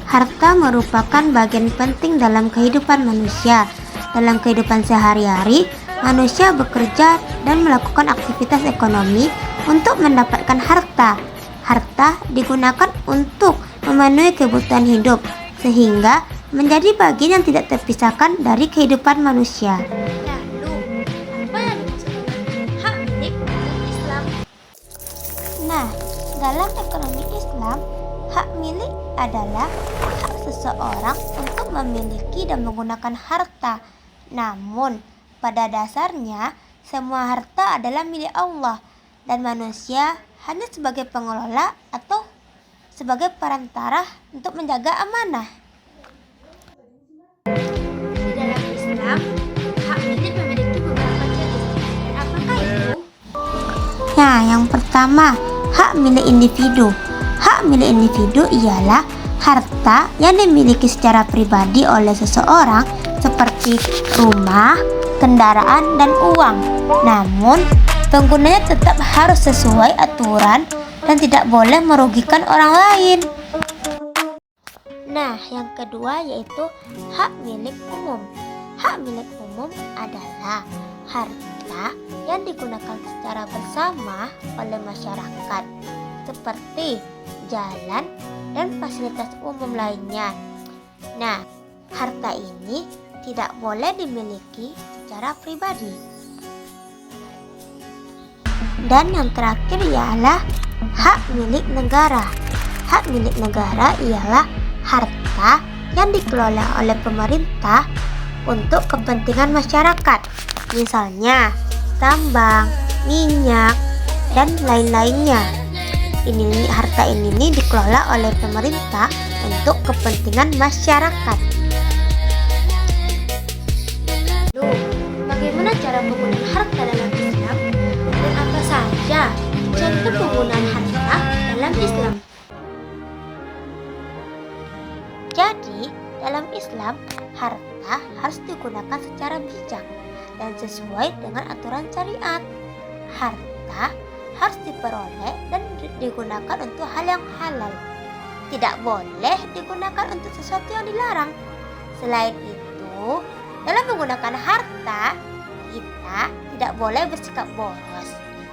harta merupakan bagian penting dalam kehidupan manusia. Dalam kehidupan sehari-hari, manusia bekerja dan melakukan aktivitas ekonomi untuk mendapatkan harta. Harta digunakan untuk memenuhi kebutuhan hidup, sehingga menjadi bagian yang tidak terpisahkan dari kehidupan manusia. Lalu, apa yang dimaksud dengan hak milik dalam Islam? Nah, dalam ekonomi Islam, hak milik adalah hak seseorang untuk memiliki dan menggunakan harta. Namun, pada dasarnya, semua harta adalah milik Allah dan manusia hanya sebagai pengelola atau sebagai perantara untuk menjaga amanah. Di dalam Islam, hak milik memiliki beberapa jenis. Dan apakah itu? Nah, yang pertama, hak milik individu. Hak milik individu ialah harta yang dimiliki secara pribadi oleh seseorang seperti rumah, kendaraan, dan uang. Namun, penggunanya tetap harus sesuai aturan dan tidak boleh merugikan orang lain. Nah, yang kedua yaitu hak milik umum. Hak milik umum adalah harta yang digunakan secara bersama oleh masyarakat, seperti jalan dan fasilitas umum lainnya. Nah, harta ini tidak boleh dimiliki secara pribadi. Dan yang terakhir ialah hak milik negara. Hak milik negara ialah harta yang dikelola oleh pemerintah untuk kepentingan masyarakat. Misalnya, tambang, minyak, dan lain-lainnya. Harta ini dikelola oleh pemerintah untuk kepentingan masyarakat. Lalu, bagaimana cara penggunaan harta dalam Islam? Dan apa saja contoh penggunaan harta dalam Islam? Jadi, dalam Islam, harta harus digunakan secara bijak dan sesuai dengan aturan syariat. Harta harus diperoleh dan digunakan untuk hal yang halal. Tidak boleh digunakan untuk sesuatu yang dilarang. Selain itu, dalam menggunakan harta, kita tidak boleh bersikap boros,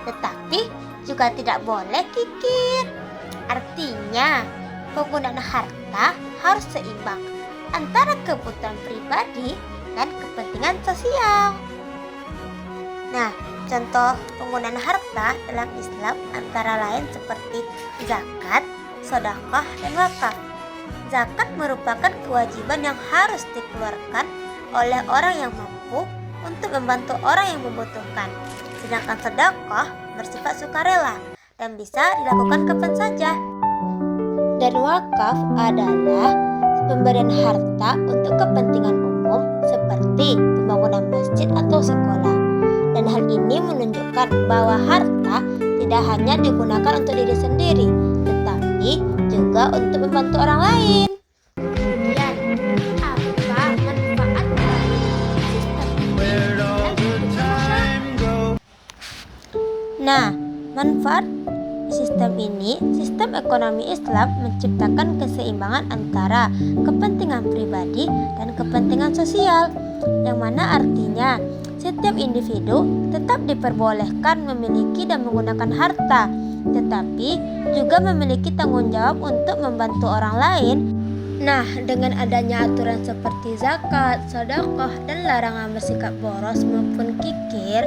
tetapi juga tidak boleh kikir. Artinya, penggunaan harta harus seimbang antara kebutuhan pribadi dan kepentingan sosial. Nah, contoh penggunaan harta dalam Islam antara lain seperti zakat, sedekah, dan wakaf. Zakat merupakan kewajiban yang harus dikeluarkan oleh orang yang mampu untuk membantu orang yang membutuhkan. Sedangkan sedekah bersifat sukarela dan bisa dilakukan kapan saja. Dan wakaf adalah pemberian harta untuk kepentingan umum seperti pembangunan masjid atau sekolah. Dan hal ini menunjukkan bahwa harta tidak hanya digunakan untuk diri sendiri, tetapi juga untuk membantu orang lain. Kemudian, apa manfaat dari sistem ini dalam kehidupan masyarakat? Nah, manfaat sistem ekonomi Islam menciptakan keseimbangan antara kepentingan pribadi dan kepentingan sosial, yang mana artinya setiap individu tetap diperbolehkan memiliki dan menggunakan harta, tetapi juga memiliki tanggung jawab untuk membantu orang lain. Nah, dengan adanya aturan seperti zakat, sedekah, dan larangan bersikap boros maupun kikir,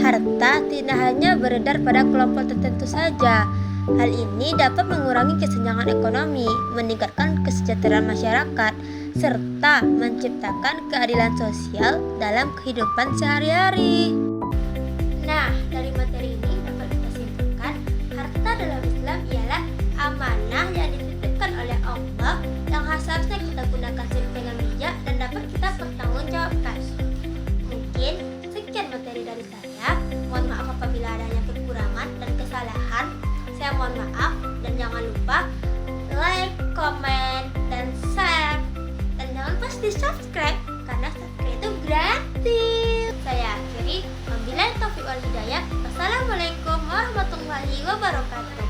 harta tidak hanya beredar pada kelompok tertentu saja. Hal ini dapat mengurangi kesenjangan ekonomi, meningkatkan kesejahteraan masyarakat, serta menciptakan keadilan sosial dalam kehidupan sehari-hari. Nah, dari materi ini dapat kita simpulkan, harta dalam Islam ialah amanah yang dititipkan oleh Allah yang seharusnya kita gunakan dengan bijak dan dapat kita pertanggungjawabkan. Mungkin sekian materi dari saya. Mohon maaf apabila adanya kekurangan dan kesalahan. Saya mohon maaf dan jangan lupa like, comment, dan share. Dan jangan lupa di subscribe karena subscribe itu gratis. Saya akhiri, wabillahi taufiq wal hidayah. Wassalamualaikum warahmatullahi wabarakatuh.